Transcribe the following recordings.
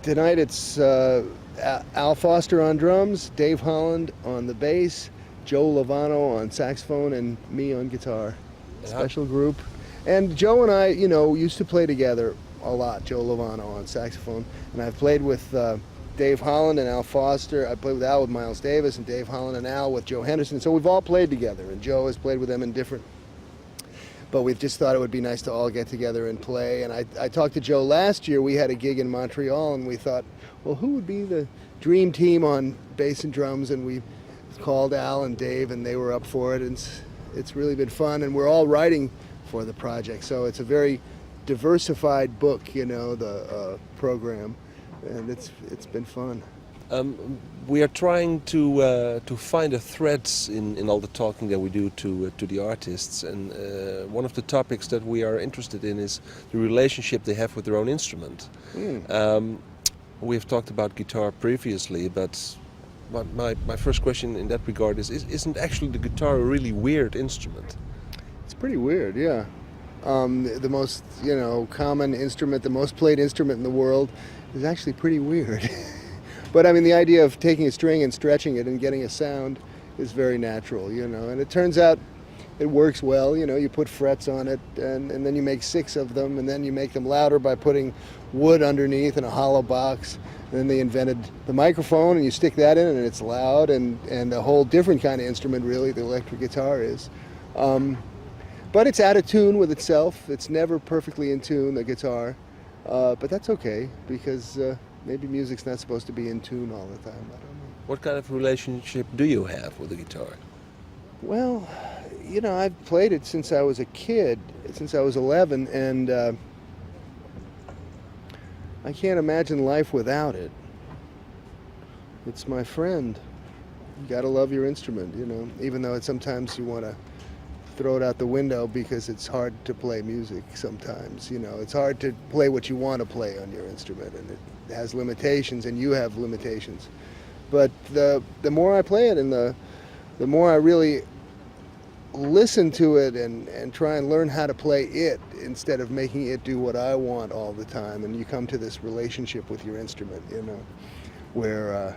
Tonight it's Al Foster on drums, Dave Holland on the bass, Joe Lovano on saxophone, and me on guitar. Special group. And Joe and I, used to play together a lot. Joe Lovano on saxophone, and I've played with Dave Holland and Al Foster. I played with Al with Miles Davis, and Dave Holland and Al with Joe Henderson. So we've all played together, and Joe has played with them in different. But we've just thought it would be nice to all get together and play. And I talked to Joe last year. We had a gig in Montreal, and we thought, well, who would be the dream team on bass and drums? And we called Al and Dave, and they were up for it. And it's really been fun, and we're all writing for the project. So it's a very diversified book, the program, and it's been fun. We are trying to find a thread in all the talking that we do to the artists, and one of the topics that we are interested in is the relationship they have with their own instrument. We've talked about guitar previously, but my first question in that regard isn't actually the guitar a really weird instrument? It's pretty weird, yeah. The most common instrument, the most played instrument in the world, is actually pretty weird. But I mean, the idea of taking a string and stretching it and getting a sound is very natural, and it turns out it works well. You put frets on it, and then you make 6 of them, and then you make them louder by putting wood underneath in a hollow box. And then they invented the microphone, and you stick that in, and it's loud, and a whole different kind of instrument, really, the electric guitar is. But it's out of tune with itself. It's never perfectly in tune, the guitar. But that's okay, because maybe music's not supposed to be in tune all the time. I don't know. What kind of relationship do you have with the guitar? Well, I've played it since I was a kid, since I was 11, and I can't imagine life without it. It's my friend. You gotta love your instrument, even though sometimes you want to throw it out the window because it's hard to play music sometimes. It's hard to play what you want to play on your instrument, and it has limitations, and you have limitations. But the more I play it, and the more I really listen to it and try and learn how to play it instead of making it do what I want all the time, and you come to this relationship with your instrument, where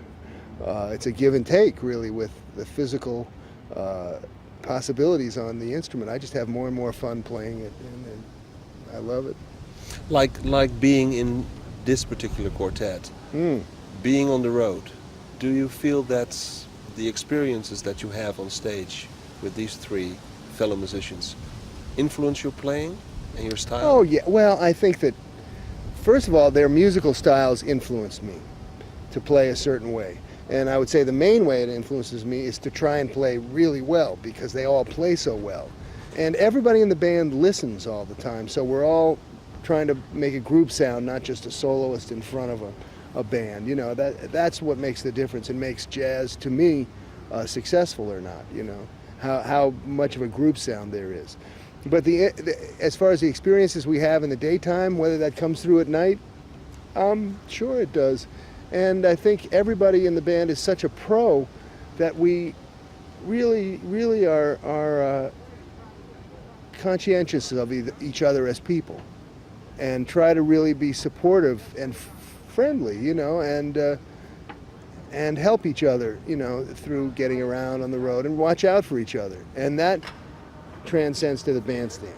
it's a give and take, really, with the physical possibilities on the instrument. I just have more and more fun playing it, and I love it. Like being in this particular quartet, being on the road, do you feel that the experiences that you have on stage with these 3 fellow musicians influence your playing and your style? Oh yeah, well, I think that first of all, their musical styles influenced me to play a certain way. And I would say the main way it influences me is to try and play really well, because they all play so well. And everybody in the band listens all the time, so we're all trying to make a group sound, not just a soloist in front of a band. That's what makes the difference and makes jazz, to me, successful or not, how much of a group sound there is. But as far as the experiences we have in the daytime, whether that comes through at night, sure it does. And I think everybody in the band is such a pro that we really are conscientious of each other as people, and try to really be supportive and friendly, and help each other, through getting around on the road, and watch out for each other. And that transcends to the bandstand,